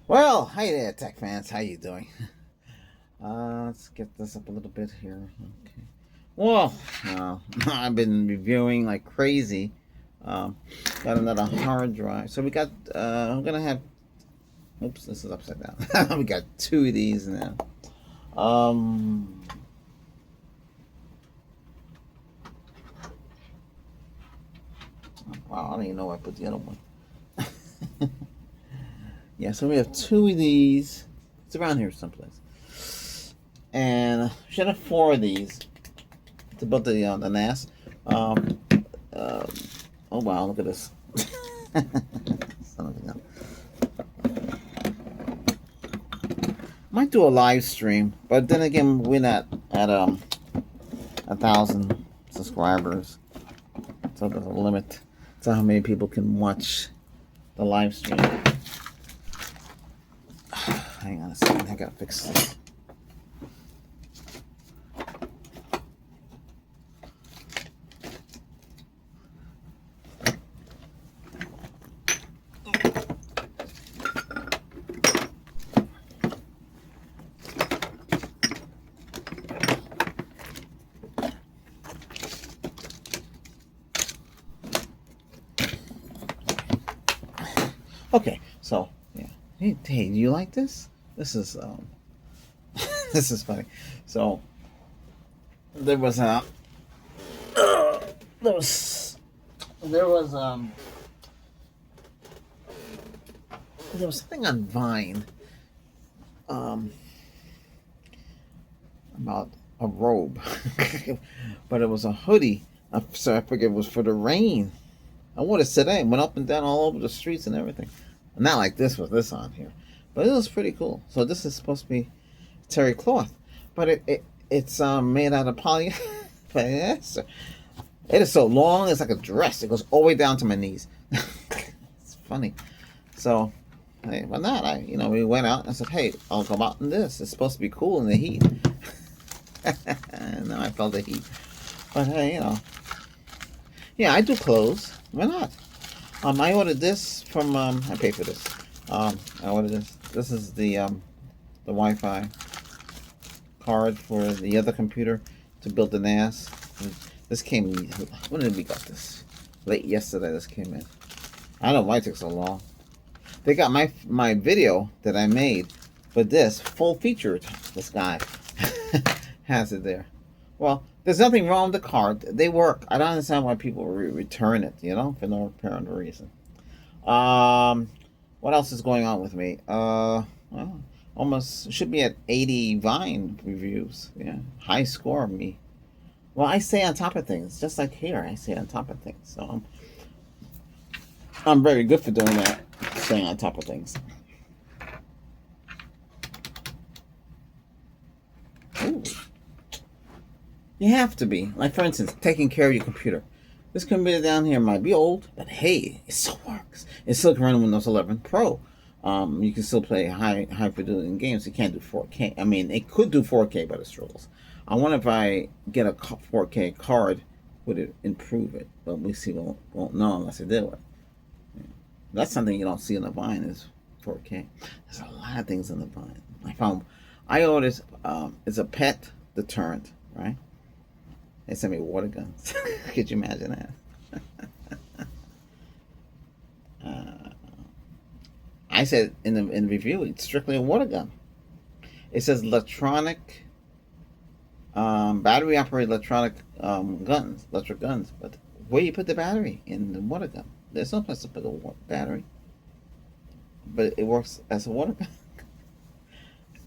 Well, hi there, tech fans. How you doing? Let's get this up a little bit here. Okay. Well, I've been reviewing like crazy. Um, got another hard drive. So we got. I'm gonna have. Oops, this is upside down. We got two of these now. Um. Wow, I don't even know where I put the other one. Yeah, so we have two of these. It's around here someplace. And we should have four of these to build the NAS. Um, um, oh wow, look at this. Son of a gun. Might do a live stream, but then again, we're not at 1,000 subscribers, so there's a limit to how many people can watch the live stream. Hang on a second, I gotta fix this. Okay, so yeah, hey, do you like this? This is this is funny. So there was a there was there was there was something on Vine um about a robe, but it was a hoodie. So I figured it was for the rain. I wore it today. Went up and down all over the streets and everything. Not like this with this on here, but it was pretty cool. So this is supposed to be terry cloth, but it's made out of polyester. It is so long. It's like a dress. It goes all the way down to my knees. It's funny. So, hey, why not? We went out and I said, hey, I'll go out in this. It's supposed to be cool in the heat. And then I felt the heat. But hey, yeah, I do clothes. Why not? I ordered this from. I paid for this. I ordered this. This is the Wi-Fi card for the other computer to build the NAS. This came. When did we got this? Late yesterday. This came in. I don't know why it took so long. They got my video that I made for this full featured. This guy has it there. Well, there's nothing wrong with the card. They work. I don't understand why people return it. For no apparent reason. Um, what else is going on with me? Well, almost should be at 80 Vine reviews. Yeah, high score of me. Well, I stay on top of things, just like here. I stay on top of things, so I'm very good for doing that. Staying on top of things. Ooh. You have to be. Like, for instance, taking care of your computer. This computer down here might be old, but hey, it still works. It still can run Windows 11 Pro. You can still play high fidelity games. It can't do 4K. I mean, it could do 4K, but it struggles. I wonder if I get a 4K card, would it improve it? But we see won't know unless I do it. Yeah. That's something you don't see in the Vine is 4K. There's a lot of things in the Vine. I ordered it's a pet deterrent, right? They sent me water guns. Could you imagine that? Uh, I said in the review, it's strictly a water gun. It says electronic, battery operated electric guns. But where you put the battery in the water gun? There's no place to put a battery, but it works as a water gun.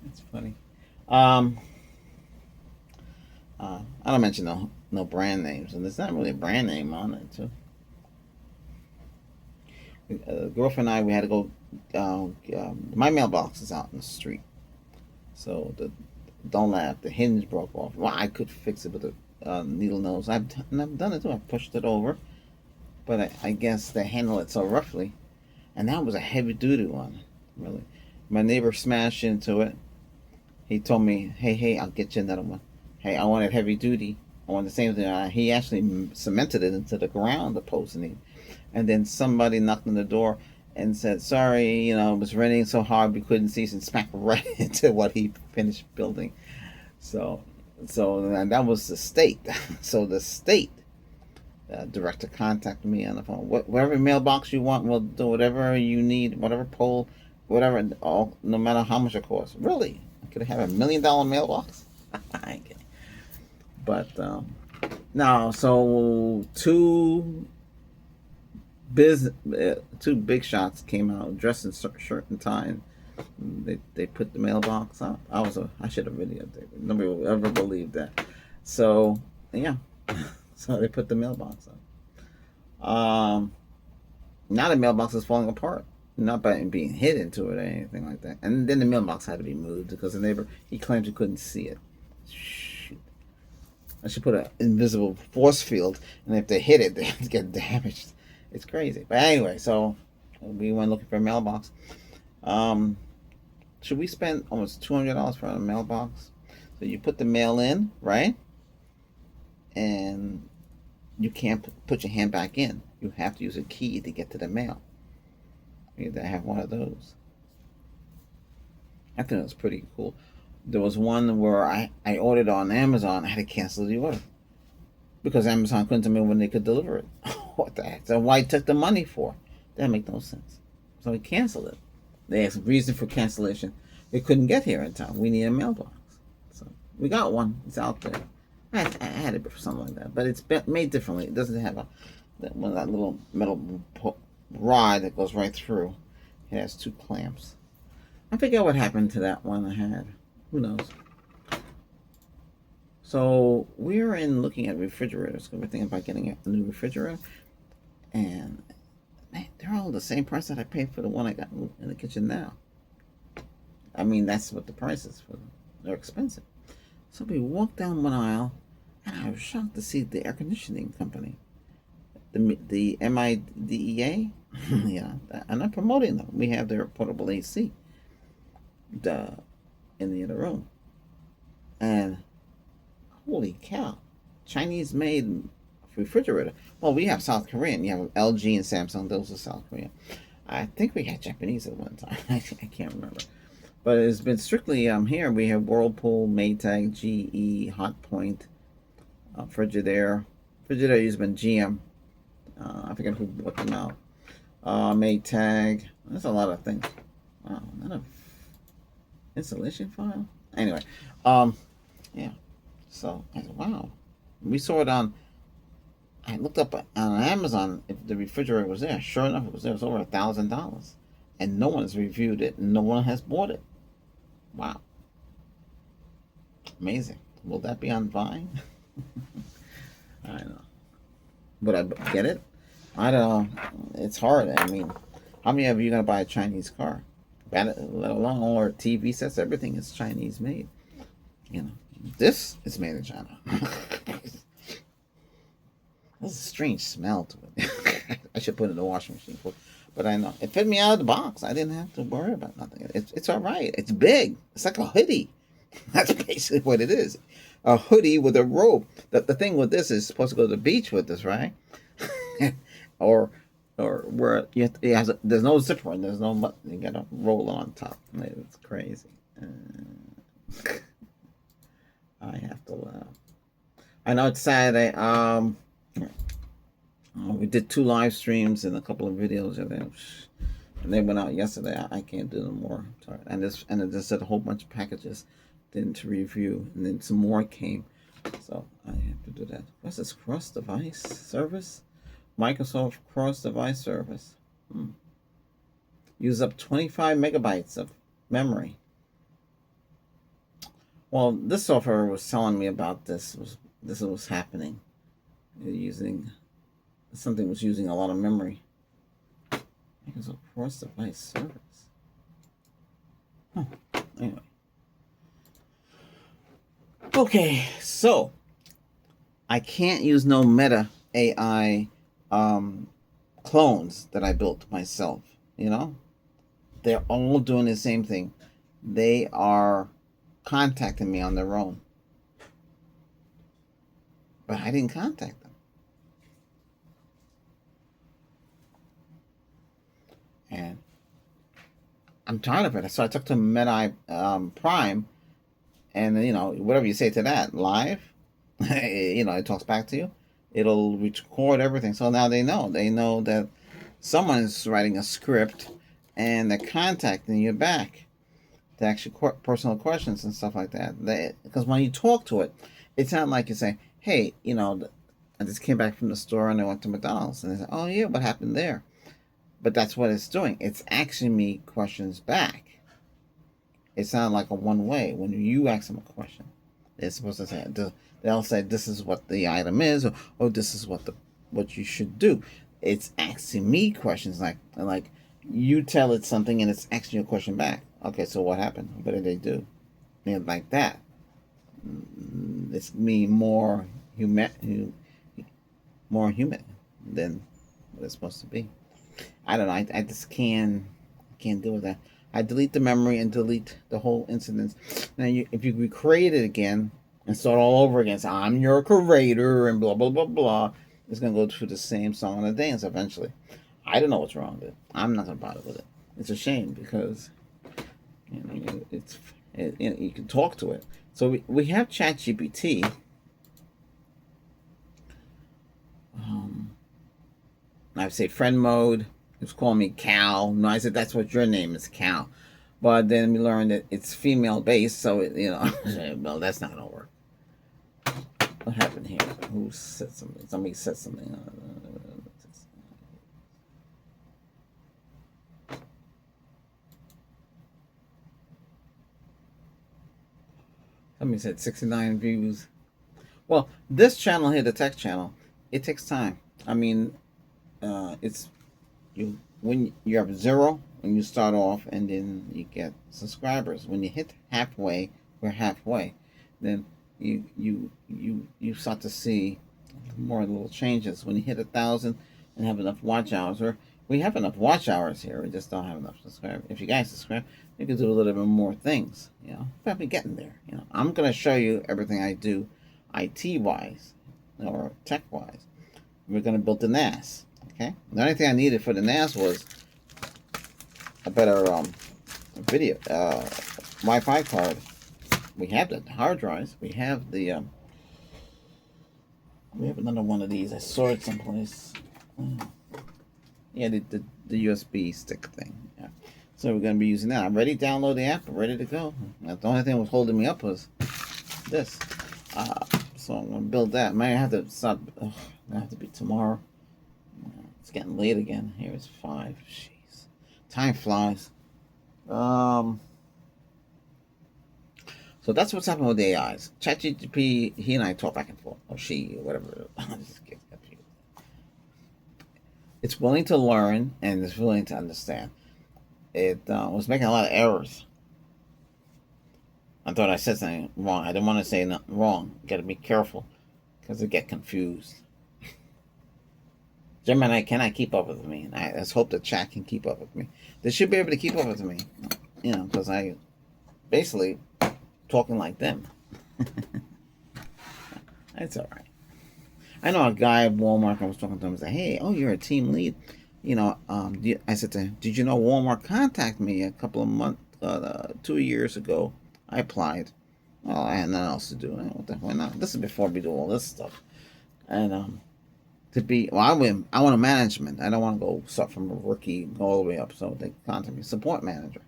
It's funny. Um, I don't mention no brand names, and there's not really a brand name on it too. Girlfriend and I, we had to go. My mailbox is out in the street, so don't laugh. The hinge broke off. Well, I could fix it with a needle nose. I've done it too. I pushed it over, but I guess they handle it so roughly, and that was a heavy duty one. Really, my neighbor smashed into it. He told me, "Hey, I'll get you another one. Hey, I wanted heavy duty. I want the same thing." He actually cemented it into the ground, the post, and then somebody knocked on the door, and said, sorry, it was raining so hard we couldn't see, and smacked right into what he finished building. So, and that was the state. So the state director contacted me on the phone. Whatever mailbox you want, we'll do whatever you need, whatever pole, whatever, all, no matter how much it costs. Really? I could have $1 million mailbox? I ain't kidding. But, now, so two big shots came out dressed in shirt and tie, and they put the mailbox up. I should have videotaped it. Nobody will ever believe that. So yeah, so they put the mailbox up. Now the mailbox is falling apart, not by being hit into it or anything like that. And then the mailbox had to be moved because the neighbor, he claimed he couldn't see it. Shoot. I should put an invisible force field, and if they hit it, they get damaged. It's crazy. But anyway, so we went looking for a mailbox. Should we spend almost $200 for a mailbox? So you put the mail in, right? And you can't put your hand back in. You have to use a key to get to the mail. You need to have one of those. I think it was pretty cool. There was one where I ordered on Amazon. I had to cancel the order because Amazon couldn't tell me when they could deliver it. What the heck? So why took the money for? That make no sense. So we canceled it. They asked reason for cancellation. They couldn't get here in time. We need a mailbox. So we got one. It's out there. I had it for something like that, but it's made differently. It doesn't have that little metal rod that goes right through. It has two clamps. I forget what happened to that one I had. Who knows? So we're in looking at refrigerators because we're thinking about getting a new refrigerator, and man, they're all the same price that I paid for the one I got in the kitchen now. I mean, that's what the price is for them. They're expensive. So we walked down one aisle, and I was shocked to see the air conditioning company, the MIDEA. Yeah, I'm not promoting them. We have their portable AC, in the other room, and holy cow, Chinese made refrigerator. Well, we have South Korean. You have LG and Samsung. Those are South Korean. I think we had Japanese at one time. I can't remember. But it's been strictly here. We have Whirlpool, Maytag, GE, Hotpoint, Frigidaire. Frigidaire has been GM. I forget who bought them out. Maytag. That's a lot of things. Wow, not a installation file. Anyway, yeah. So I said, wow. We saw it on. I looked up on Amazon if the refrigerator was there. Sure enough, it was there. It was over $1,000, and no one's reviewed it. No one has bought it. Wow, amazing. Will that be on Vine? I don't know. Would I get it? I don't know. It's hard. I mean, how many of you gonna buy a Chinese car? Let alone all our TV sets. Everything is Chinese made. This is made in China. There's a strange smell to it. I should put it in the washing machine. But I know. It fit me out of the box. I didn't have to worry about nothing. It's all right. It's big. It's like a hoodie. That's basically what it is. A hoodie with a robe. The thing with this is supposed to go to the beach with this, right? or where there's no zipper and there's no button. You gotta roll it on top. It's crazy. I have to laugh. I know it's Saturday. We did 2 live streams and a couple of videos, and they went out yesterday. I can't do them more. Sorry. And it just said a whole bunch of packages to review, and then some more came. So I have to do that. What's this cross-device service? Microsoft cross-device service. Use up 25 megabytes of memory. Well, this software was telling me about this. This was happening. Something was using a lot of memory. Microsoft cross-device service. Anyway. Okay, so I can't use no Meta AI clones that I built myself. They're all doing the same thing. They are contacting me on their own, but I didn't contact them. And I'm tired of it. So I took to MedEye Prime, and whatever you say to that live, it talks back to you. It'll record everything. So now they know. They know that someone's writing a script, and they're contacting you back to ask you personal questions and stuff like that. Because when you talk to it, it's not like you say, "Hey, I just came back from the store and I went to McDonald's," and they say, "Oh yeah, what happened there?" But that's what it's doing. It's asking me questions back. It's not like a one way. When you ask them a question, they're supposed to say, they'll say, "This is what the item is," or "This is what you should do." It's asking me questions like you tell it something and it's asking you a question back. Okay, so what happened? What did they do? Like that. It's me more human than what it's supposed to be. I don't know. I just can't deal with that. I delete the memory and delete the whole incident. Now, if you recreate it again and start all over again, say, "I'm your creator," and blah blah blah blah, it's gonna go through the same song and dance eventually. I don't know what's wrong with it. I'm not gonna bother with it. It's a shame because you can talk to it. So we have ChatGPT. I say friend mode. It's calling me Cal. No, I said that's what your name is, Cal. But then we learned that it's female based, so well, that's not gonna work. What happened here? Who said something? Somebody said something. Somebody said 69 views. Well, this channel here, the tech channel, it takes time. I mean, it's when you have 0 when you start off, and then you get subscribers. When you hit halfway, we're halfway. Then you start to see more little changes. When you hit 1,000 and have enough watch hours, or we have enough watch hours here, we just don't have enough subscribers. If you guys subscribe, you can do a little bit more things. Probably getting there. I'm gonna show you everything I do, IT wise or tech wise. We're gonna build the NAS. Okay. The only thing I needed for the NAS was a better video Wi-Fi card. We have the hard drives. We have the we have another one of these. I saw it someplace. Yeah, the USB stick thing. Yeah. So we're gonna be using that. I'm ready to download the app. I'm ready to go. The only thing that was holding me up was this. So I'm gonna build that. Might have to stop. Gonna have to be tomorrow. It's getting late again. Here it's 5. Jeez, time flies. So that's what's happening with the AIs. ChatGPT, he and I talk back and forth, or she, or whatever. It's willing to learn and it's willing to understand. It was making a lot of errors. I thought I said something wrong. I didn't want to say nothing wrong. Got to be careful because they get confused. Gemini cannot keep up with me. I let's hope the chat can keep up with me. They should be able to keep up with me, because I basically talking like them. It's all right. I know a guy at Walmart. I was talking to him. Said, "Hey, you're a team lead." I said to him, "Did you know Walmart contacted me a couple of months, 2 years ago? I applied. Well, I had nothing else to do. Why not? This is before we do all this stuff, and I want a management. I don't want to go start from a rookie, go all the way up. So they contact me, support manager.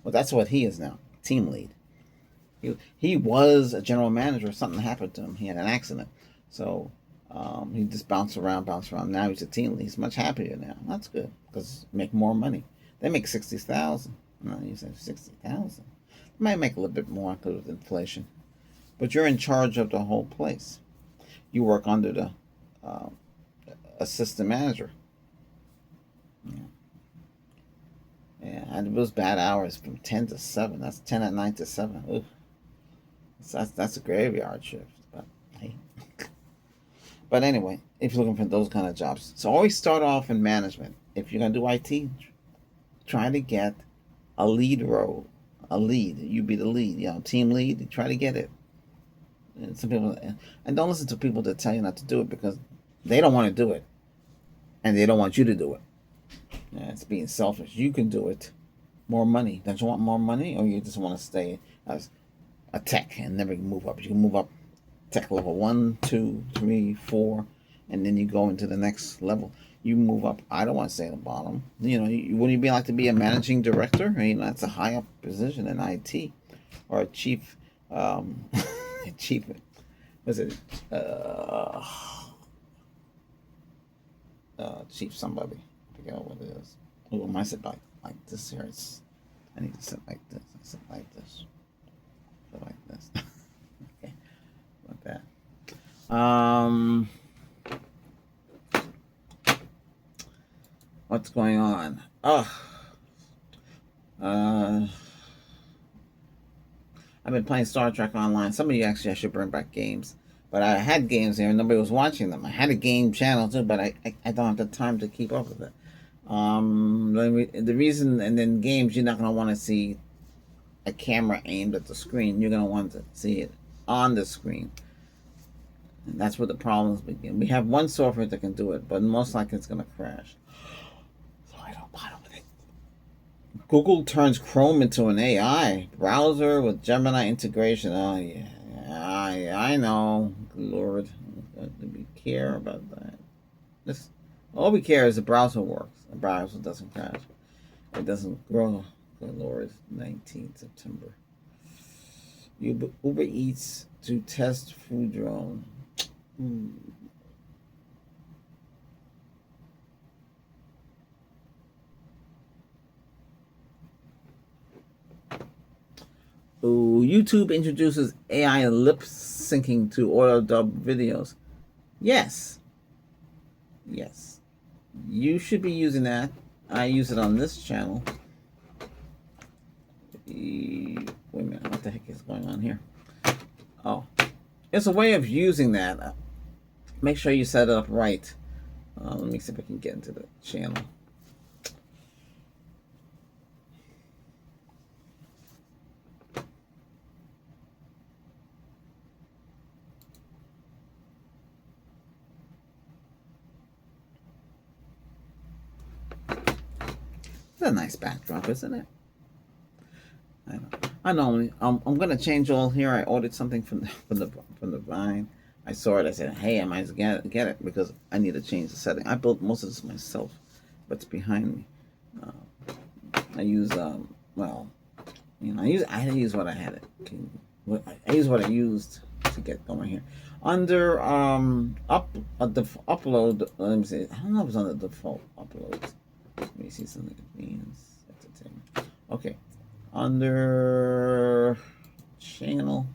Well, that's what he is now, team lead. He was a general manager. Something happened to him. He had an accident, so he just bounced around. Now he's a team lead. He's much happier now. That's good because make more money. They make 60,000. No, you said 60,000. Might make a little bit more because of inflation, but you're in charge of the whole place. You work under the assistant manager. Yeah, and it was bad hours from 10 to 7. That's 10 at night to 7. Oof. That's a graveyard shift. But hey. But anyway, if you're looking for those kind of jobs, so always start off in management. If you're gonna do IT, try to get a lead role. A lead. You be the lead. Team lead. Try to get it. And some people, and don't listen to people that tell you not to do it because they don't want to do it, and they don't want you to do it. Yeah, it's being selfish. You can do it. More money. Don't you want more money, or you just want to stay as a tech and never move up? You can move up tech level 1, 2, 3, 4, and then you go into the next level. You move up. I don't want to stay at the bottom. Wouldn't you be like to be a managing director? That's a high up position in IT, or a chief, chief. Was it uh, chief somebody? I forget what it is. Oh, I sit like this here. I need to sit like this. I sit like this. Sit like this. Okay, like that. What's going on? Oh, I've been playing Star Trek Online. Some of you actually, I should bring back games. But I had games here and nobody was watching them. I had a game channel too, but I don't have the time to keep up with it. The reason, and then games, you're not going to want to see a camera aimed at the screen. You're going to want to see it on the screen. And that's where the problems begin. We have one software that can do it, but most likely it's going to crash. So I don't bother with it. Google turns Chrome into an AI browser with Gemini integration. Oh, yeah. I know. Good Lord. We care about that. All we care is the browser works. The browser doesn't crash. It doesn't grow. Good Lord. 19th September. Uber Eats to test food drone. Ooh, YouTube introduces AI lip syncing to auto dub videos. Yes. Yes. You should be using that. I use it on this channel. Wait a minute. What the heck is going on here? Oh. It's a way of using that. Make sure you set it up right. Let me see if I can get into the channel. It's a nice backdrop, isn't it? I know. I'm gonna change all here. I ordered something from the Vine. I saw it. I said, "Hey, I might as well get it because I need to change the setting." I built most of this myself, but it's behind me. I use well, I use what I had it. I use what I used to get going here. Under upload. Let me see. I don't know if it's on the default uploads. Let me see something it means. Okay. Under channel.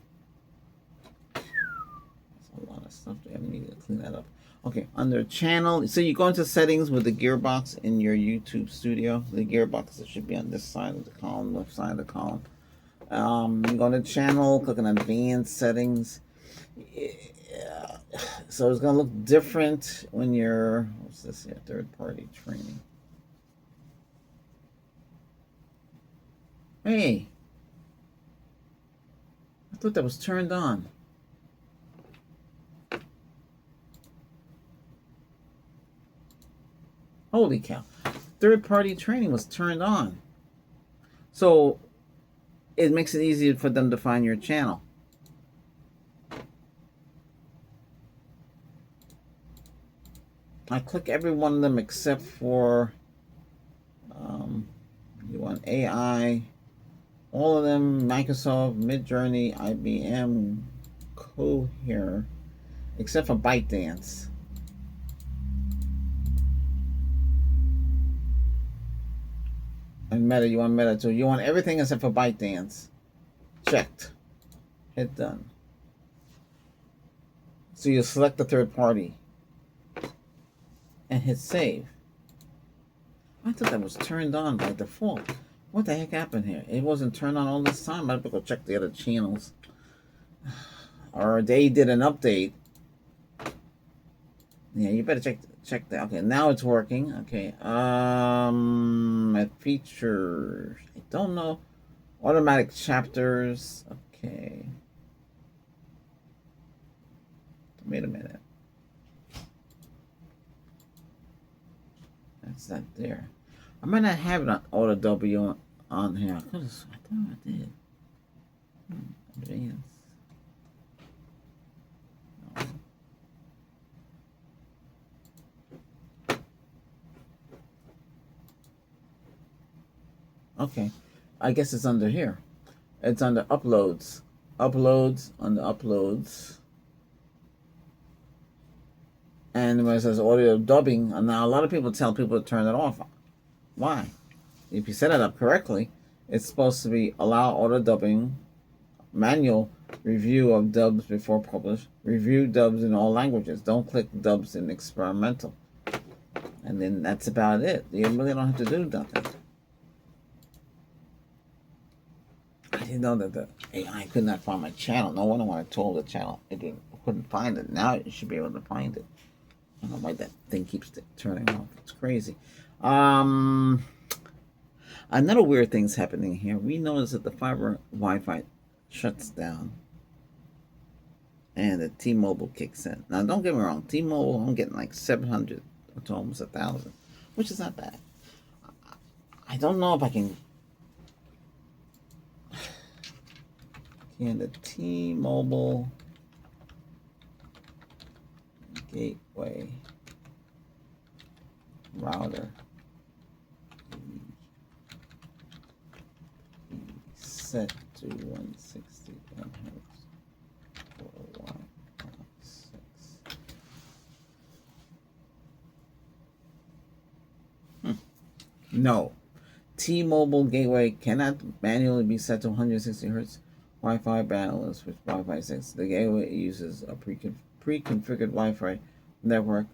That's a lot of stuff. I need to clean that up. Okay, under channel. So you go into settings with the gearbox in your YouTube studio. The gearbox that should be on this side of the column, left side of the column. You go to channel, click on advanced settings. Yeah. So it's gonna look different when you're, what's this here? Third party training. Hey, I thought that was turned on. Holy cow. Third party training was turned on. So it makes it easier for them to find your channel. I click every one of them except for you want AI, all of them, Microsoft, Midjourney, IBM, Cohere, except for ByteDance. And Meta, you want Meta too. You want everything except for ByteDance. Checked. Hit done. So you select the third party and hit save. I thought that was turned on by default. What the heck happened here? It wasn't turned on all this time. I have to go check the other channels. Or they did an update. Yeah, you better check that. Okay, now it's working. Okay. Features. I don't know. Automatic chapters. Okay. Wait a minute. That's not there. I might not have it on auto W on here. I thought I did. Advanced. Okay, I guess it's under here. It's under uploads. Uploads, under uploads. And when it says audio dubbing, now a lot of people tell people to turn it off. Why? If you set it up correctly, it's supposed to be allow auto dubbing, manual review of dubs before publish, review dubs in all languages. Don't click dubs in experimental. And then that's about it. You really don't have to do nothing. I didn't know that the AI could not find my channel. No wonder when I told the channel it couldn't find it. Now you should be able to find it. I don't know why that thing keeps turning off. It's crazy. Another weird thing's happening here. We notice that the fiber Wi-Fi shuts down and the T-Mobile kicks in. Now, don't get me wrong. T-Mobile, I'm getting like 700 to almost 1,000, which is not bad. I don't know if I can. Can the T-Mobile gateway router be set to 160 MHz for Wi-Fi 6? No. T-Mobile gateway cannot manually be set to 160 Hz Wi-Fi bandwidth with Wi-Fi 6. The gateway uses a pre-configured Wi-Fi network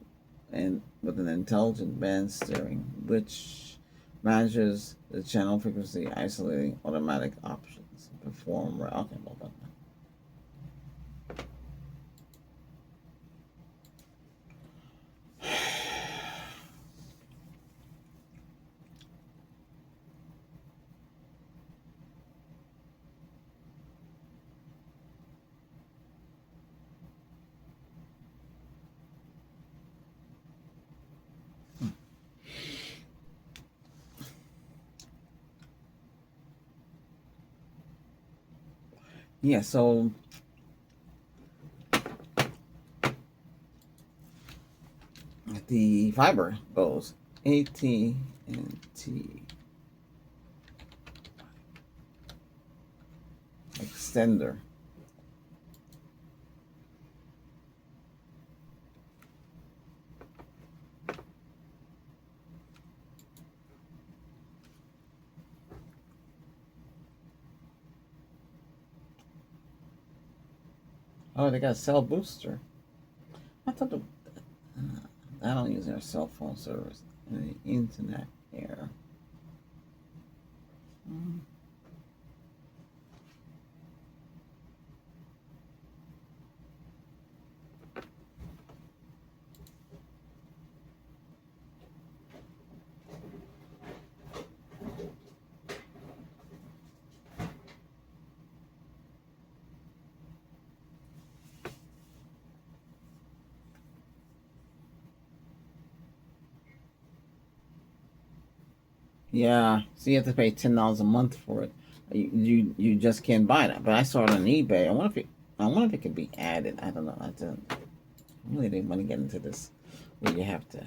and with an intelligent band steering, which manages the channel frequency, isolating automatic options. Perform. Okay, well done. Yeah, so the fiber goes AT&T extender. Oh, they got a cell booster. I thought I don't use their cell phone service and the internet air. Yeah, so you have to pay $10 a month for it. You just can't buy that. But I saw it on eBay. I wonder if it could be added. I don't know. I really didn't want to get into this where you have to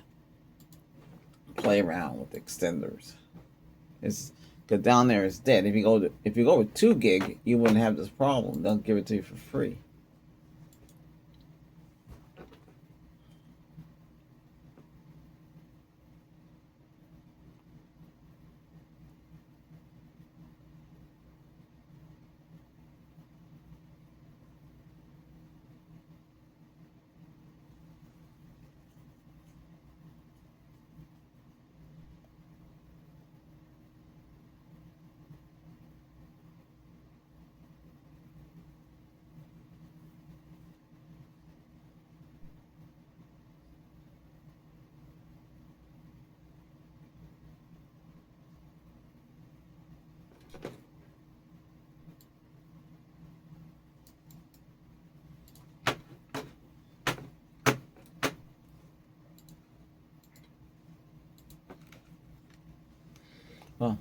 play around with extenders. It's because down there it's dead. If you go with 2 gig, you wouldn't have this problem. They'll give it to you for free. Well,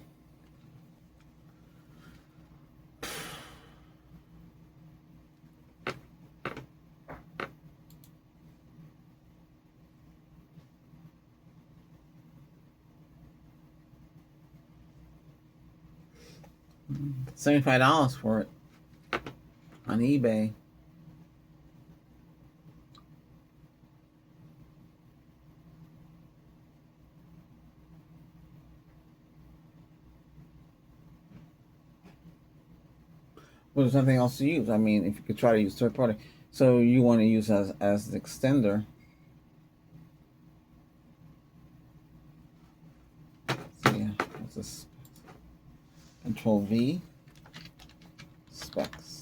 $75 for it on eBay. Well, there's nothing else to use. I mean, if you could try to use third party, so you want to use as the extender. So yeah, what's this? Control V, specs.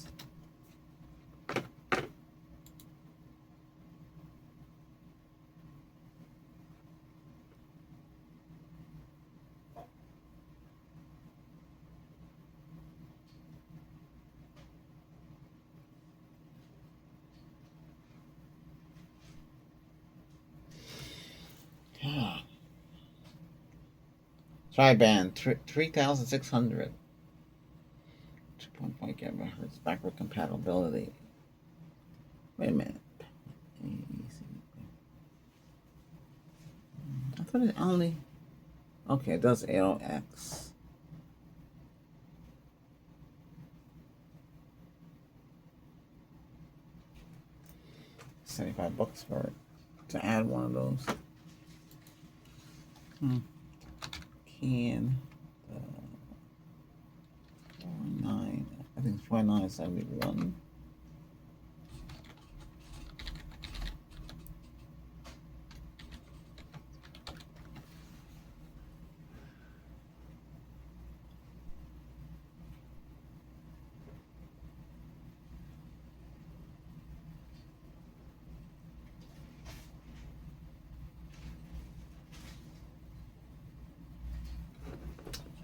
Tri-band, 3,600. 2.5 gigahertz backward compatibility. Wait a minute. I thought it only. Okay, it does AOX. $75 for it to add one of those. Can 49. I think it's 49.71.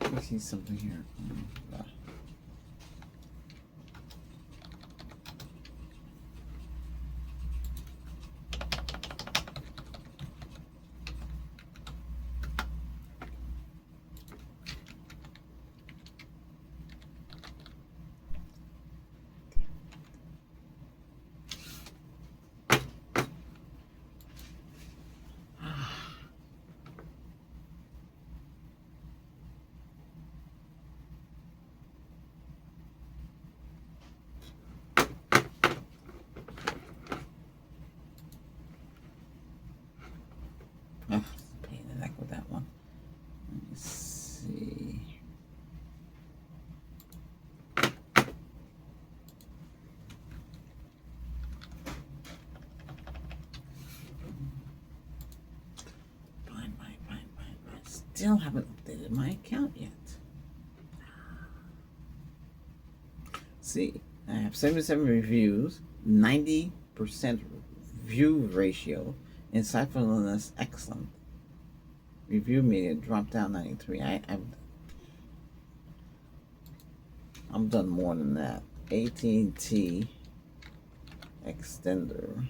Let me see something here. Pain in the neck with that one. Let me see. Fine. Still haven't updated my account yet. See, I have 77 reviews, 90% view ratio. Insightfulness excellent. Review media dropped down 93. I'm done more than that. AT&T extender.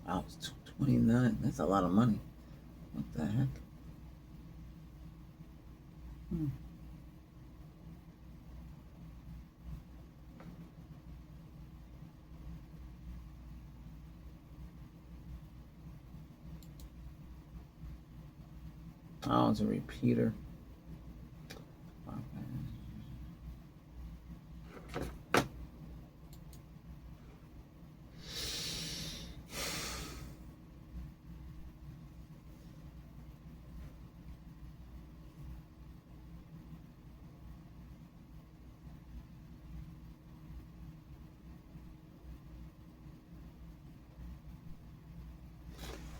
Wow, it's 29. That's a lot of money. What the heck? Oh, it's a repeater.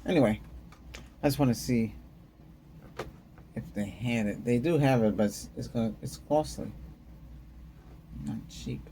Anyway, I just want to see if they had it. They do have it, but it's costly, not cheap.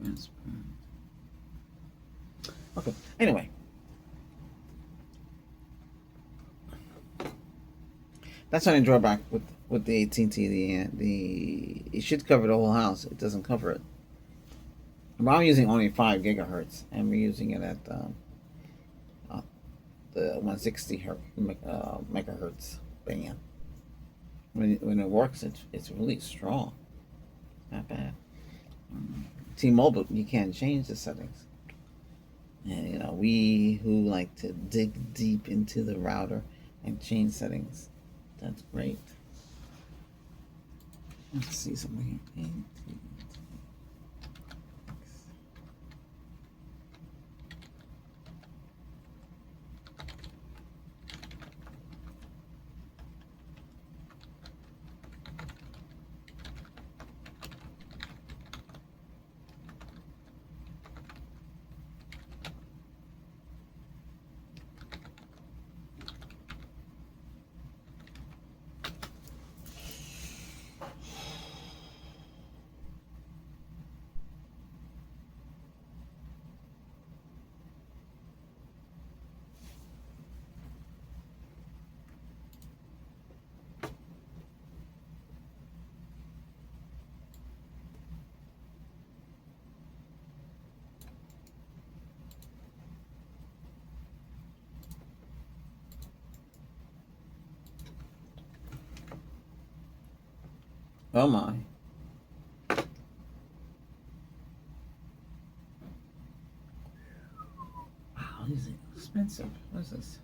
Transparent. Okay. Anyway, that's the only drawback with the AT&T. The it should cover the whole house. It doesn't cover it. But I'm using only 5 gigahertz, and we're using it at uh, the 160 megahertz band. When it works, it's really strong. Not bad. T-Mobile, you can't change the settings. And we who like to dig deep into the router and change settings, that's great. Let's see something here. Oh my. Wow, these are expensive. What is this?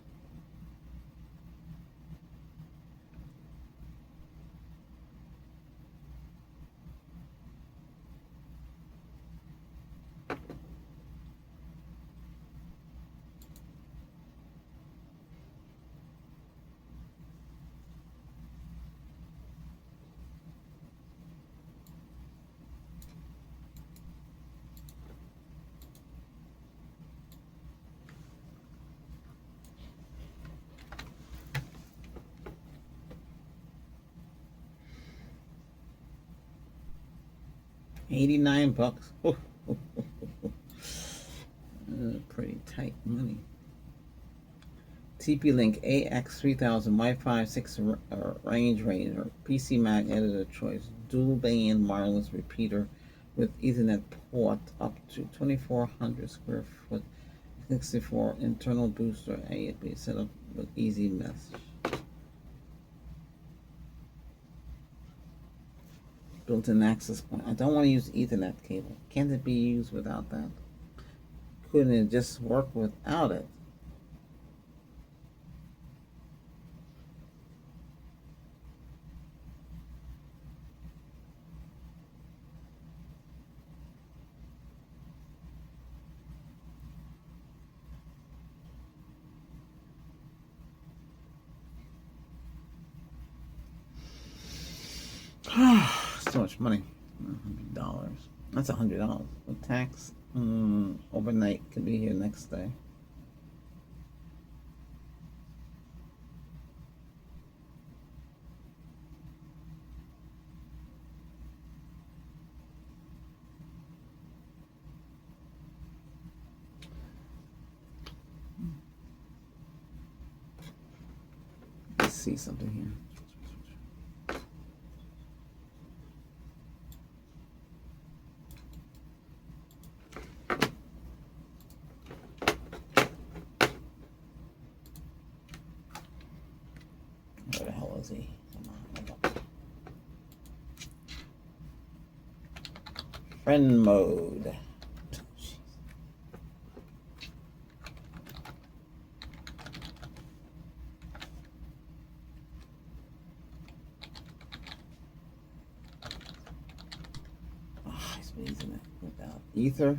$89. Pretty tight money. TP-Link AX3000 Wi-Fi 6 range or PC Mac editor choice. Dual band wireless repeater with Ethernet port up to 2,400 square foot. 64 internal booster A and B set up with easy mesh. Built-in access point. I don't want to use Ethernet cable. Can't it be used without that? Couldn't it just work without it? So much money. $100. That's $100 with tax. Overnight could be here next day. Let's see something here. Where the hell is he? Come on. Friend mode. He's using it without ether.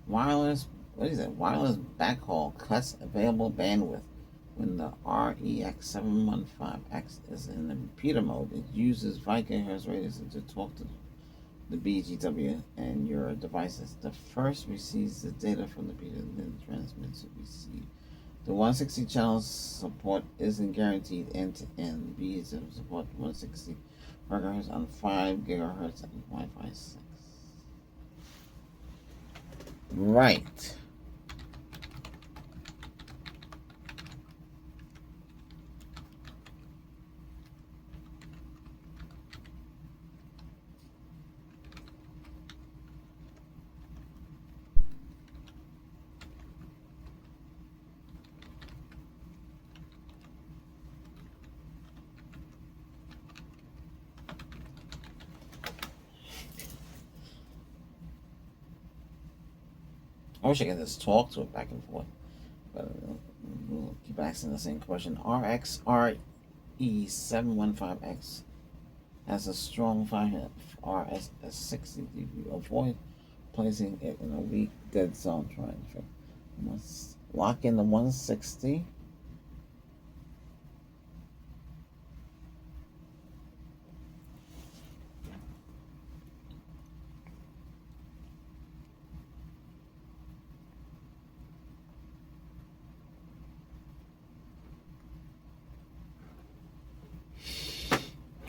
Wireless, what is it? Wireless backhaul cuts available bandwidth. When the REX715X is in the repeater mode, it uses 5 GHz radios to talk to the BGW and your devices. The first receives the data from the repeater, then transmits it receive. The 160 channel support isn't guaranteed end to end. BGW support 160 MHz on 5 GHz and Wi-Fi 6. Right. I wish I could just talk to it back and forth, but we'll keep asking the same question. RE715X has a strong 5 RS60. Avoid placing it in a weak dead zone. Must lock in the 160.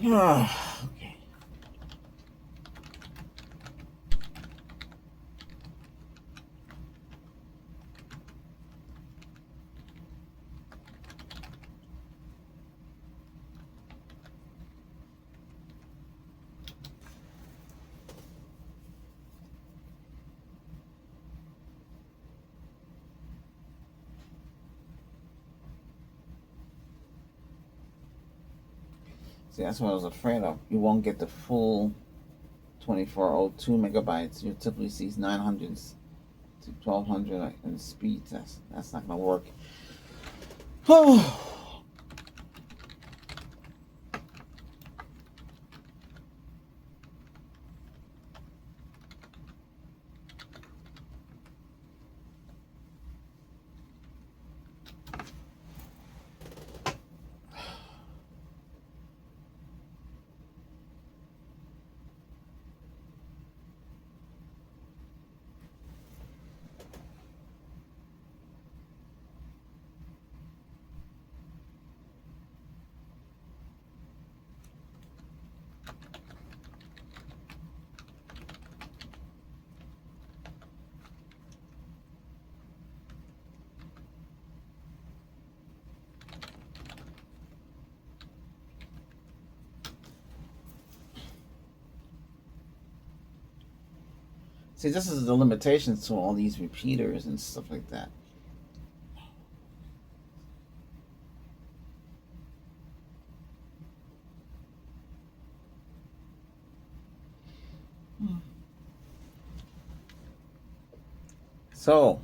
Okay. See, that's what I was afraid of. You won't get the full 2402 megabytes. You typically see 900 to 1200 in speed. That's not gonna work. Oh. See, this is the limitations to all these repeaters and stuff like that. So,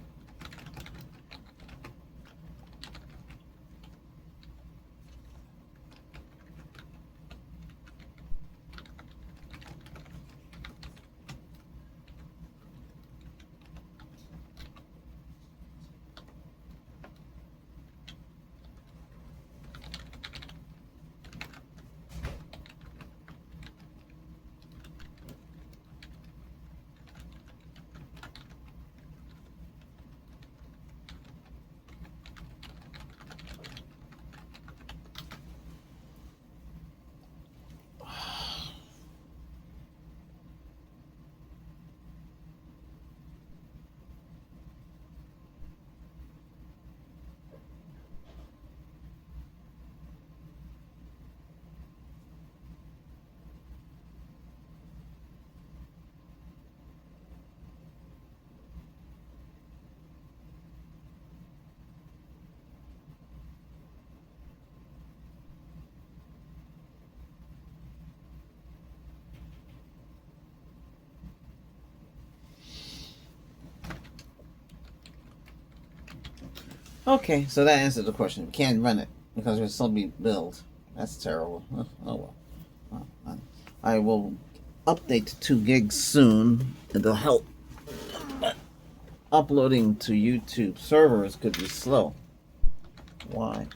okay, so that answers the question. We can't run it because it'll still be billed. That's terrible. Oh well. I will update to 2 gigs soon. It'll help. But uploading to YouTube servers could be slow. Why?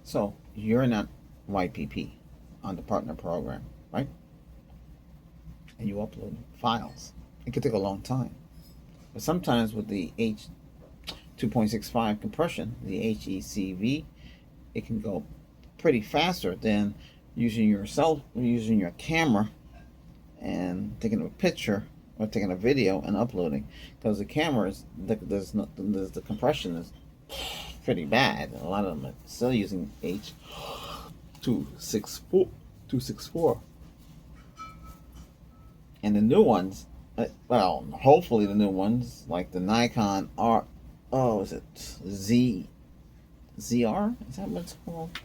So you're not YPP on the partner program, right? And you upload files. It could take a long time. But sometimes with the H 2.65 compression, the HECV, it can go pretty faster than using your camera and taking a picture or taking a video and uploading, because the cameras, the compression is pretty bad. A lot of them are still using H.264, and the new ones, well, hopefully the new ones like the Nikon R, oh, is it ZR? Is that what it's called?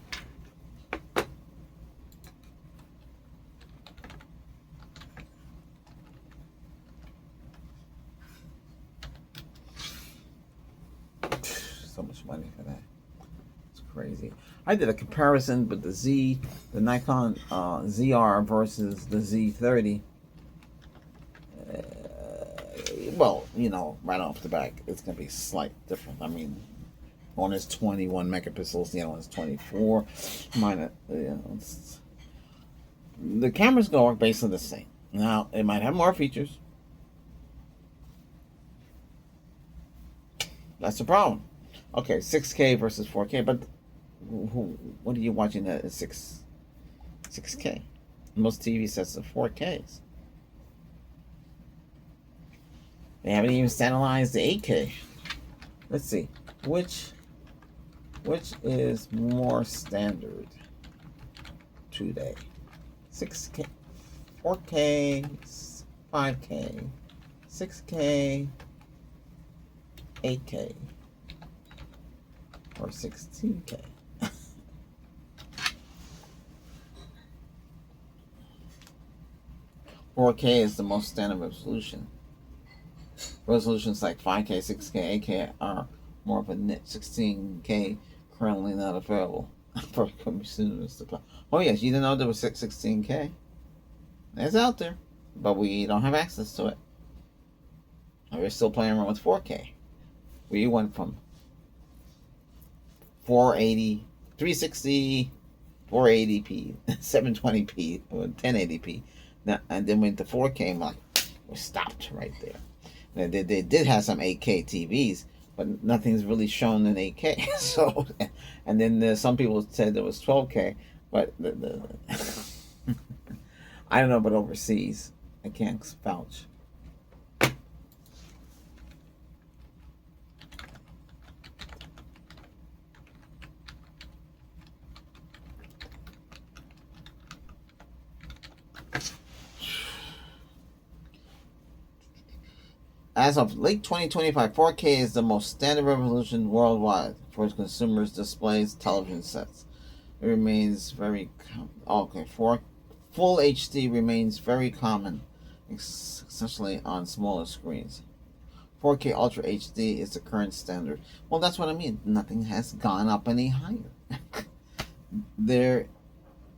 So much money for that. It's crazy. I did a comparison with the Nikon ZR versus the Z30. Well, right off the back, it's going to be slight different. I mean, one is 21 megapixels, the other one is 24. Mine, the cameras go basically the same. Now, it might have more features. That's the problem. Okay, 6K versus 4K, but what are you watching at 6K? Most TV sets are 4Ks. They haven't even standardized the 8K. Let's see, which is more standard today? 6K, 4K, 5K, 6K, 8K, or 16K. 4K is the most standard resolution. Resolutions like 5K, 6K, 8K are more of a niche. 16K currently not available for consumers to play. Oh yes, you didn't know there was 16K. It's out there, but we don't have access to it. We're still playing around with 4K. We went from 480, 360, 480p, 720p, or 1080p. Now, and then went to 4K, and we stopped right there. Now, they did have some 8K TVs, but nothing's really shown in 8K. So, and then some people said there was 12K, but I don't know about overseas. I can't vouch. As of late 2025, 4K is the most standard resolution worldwide for consumers' displays, television sets. It remains very full HD remains very common, especially on smaller screens. 4K Ultra HD is the current standard. Well, that's what I mean. Nothing has gone up any higher. There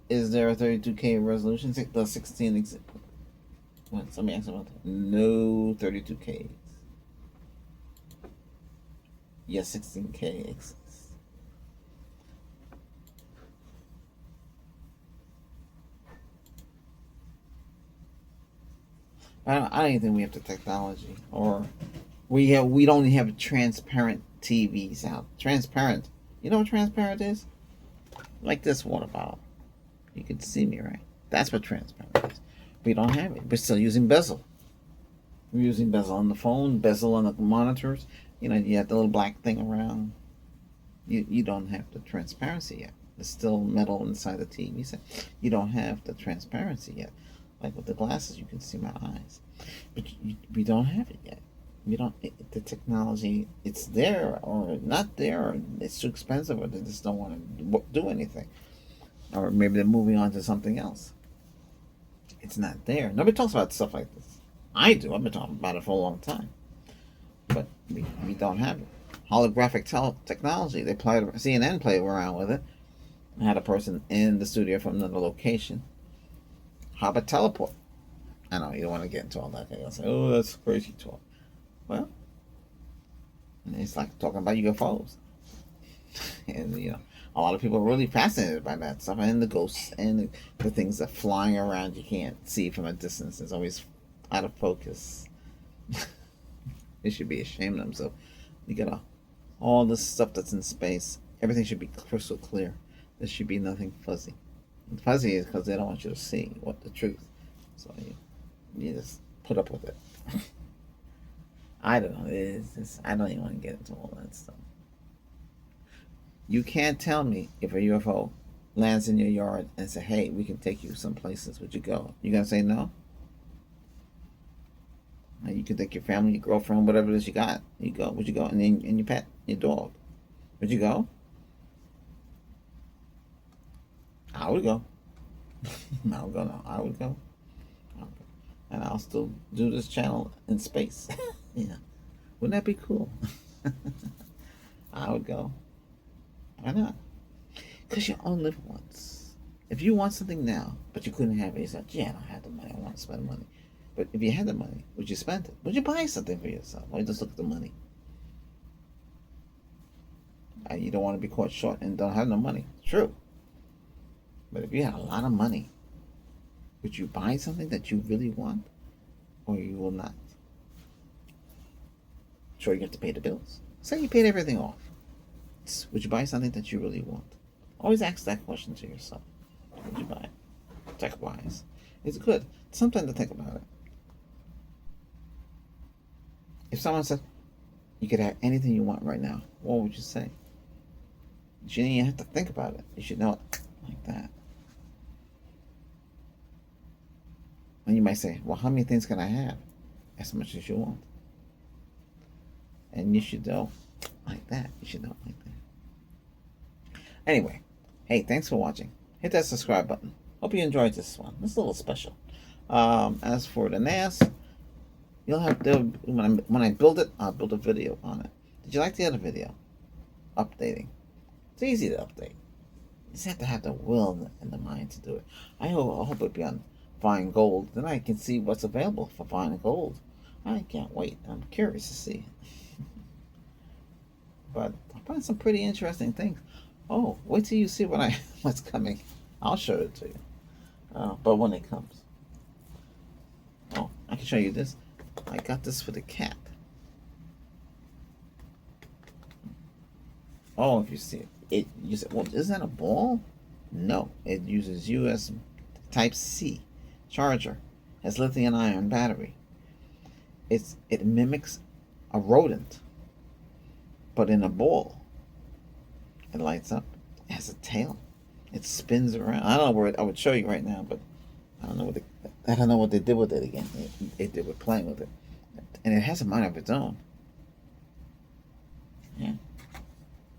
a 32K resolution? The 16. What? Somebody asked about that. No 32Ks. Yes, 16K exists. I don't even think we have the technology, or we don't have transparent TVs out. Transparent. You know what transparent is? Like this water bottle. You can see me, right? That's what transparent is. We don't have it. We're still using bezel. We're using bezel on the phone, bezel on the monitors. You have the little black thing around. You don't have the transparency yet. There's still metal inside the TV set. You don't have the transparency yet. Like with the glasses, you can see my eyes, but we don't have it yet. We don't. The technology, it's there or not there. Or it's too expensive, or they just don't want to do anything. Or maybe they're moving on to something else. It's not there. Nobody talks about stuff like this. I do. I've been talking about it for a long time. But we don't have it. Holographic technology. CNN played around with it. I had a person in the studio from another location. How about teleport? I know you don't want to get into all that. You'll say, "Oh, that's crazy talk." Well, it's like talking about UFOs, and a lot of people are really fascinated by that stuff, and the ghosts and the things that flying around you can't see from a distance. It's always out of focus. They should be ashamed of themselves. You got all this stuff that's in space. Everything should be crystal clear. There should be nothing fuzzy. And fuzzy is because they don't want you to see what the truth. So you just put up with it. I don't know. I don't even want to get into all that stuff. You can't tell me if a UFO lands in your yard and say, "Hey, we can take you some places." Would you go? You gonna say no? You can take your family, your girlfriend, whatever it is you got. You go. Would you go? And your pet, your dog. Would you go? I would go. I would go. No, I would go. And I'll still do this channel in space. Yeah. Wouldn't that be cool? I would go. Why not? Because you only live once. If you want something now, but you couldn't have it, you said, "Yeah, I don't have the money. I want to spend money." But if you had the money, would you spend it? Would you buy something for yourself? Or you just look at the money? You don't want to be caught short and don't have no money. True. But if you had a lot of money, would you buy something that you really want? Or you will not? Sure, you have to pay the bills. Say you paid everything off. Would you buy something that you really want? Always ask that question to yourself. Would you buy it? Tech-wise. It's good. Something to think about it. If someone said, you could have anything you want right now, what would you say? You shouldn't even have to think about it. You should know it like that. And you might say, "Well, how many things can I have?" As much as you want. And you should know like that. You should know like that. Anyway, hey, thanks for watching. Hit that subscribe button. Hope you enjoyed this one. It's a little special. As for the NAS, you'll have to, when I build it, I'll build a video on it. Did you like the other video? Updating. It's easy to update. You just have to have the will and the mind to do it. I hope it'll be on Find Gold. Then I can see what's available for Find Gold. I can't wait. I'm curious to see. But I find some pretty interesting things. Oh, wait till you see what's coming. I'll show it to you. But when it comes. Oh, I can show you this. I got this for the cat. Oh, if you see it, you say, "Well, isn't that a ball?" No, it uses USB Type-C charger. Has lithium-ion battery. It mimics a rodent, but in a ball. It lights up. It has a tail. It spins around. I don't know where I would show you right now, but I don't know what they did with it again. They were playing with it, and it has a mind of its own. Yeah.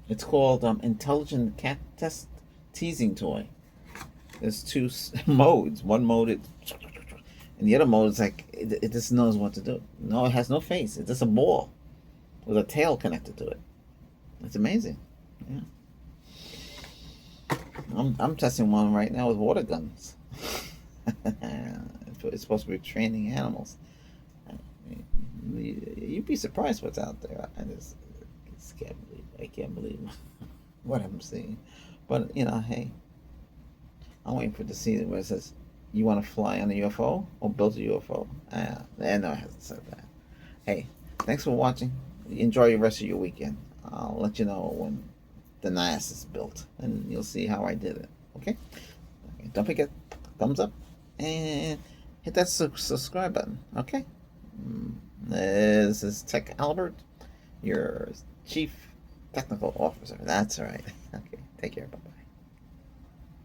It's called Intelligent Cat Test Teasing Toy. There's two modes. One mode, and the other mode is like, it just knows what to do. No, it has no face. It's just a ball with a tail connected to it. It's amazing. Yeah. I'm testing one right now with water guns. It's supposed to be training animals. You'd be surprised what's out there. I can't believe what I'm seeing. But hey, I'm waiting for the scene where it says, "You want to fly on a UFO or build a UFO?" No, it hasn't said that. Hey, thanks for watching. Enjoy the rest of your weekend. I'll let you know when the NAS is built, and you'll see how I did it. Okay? Don't forget, thumbs up, and hit that subscribe button. Okay? This is Tech Albert, your Chief Technical Officer. That's right. Okay, take care. Bye-bye.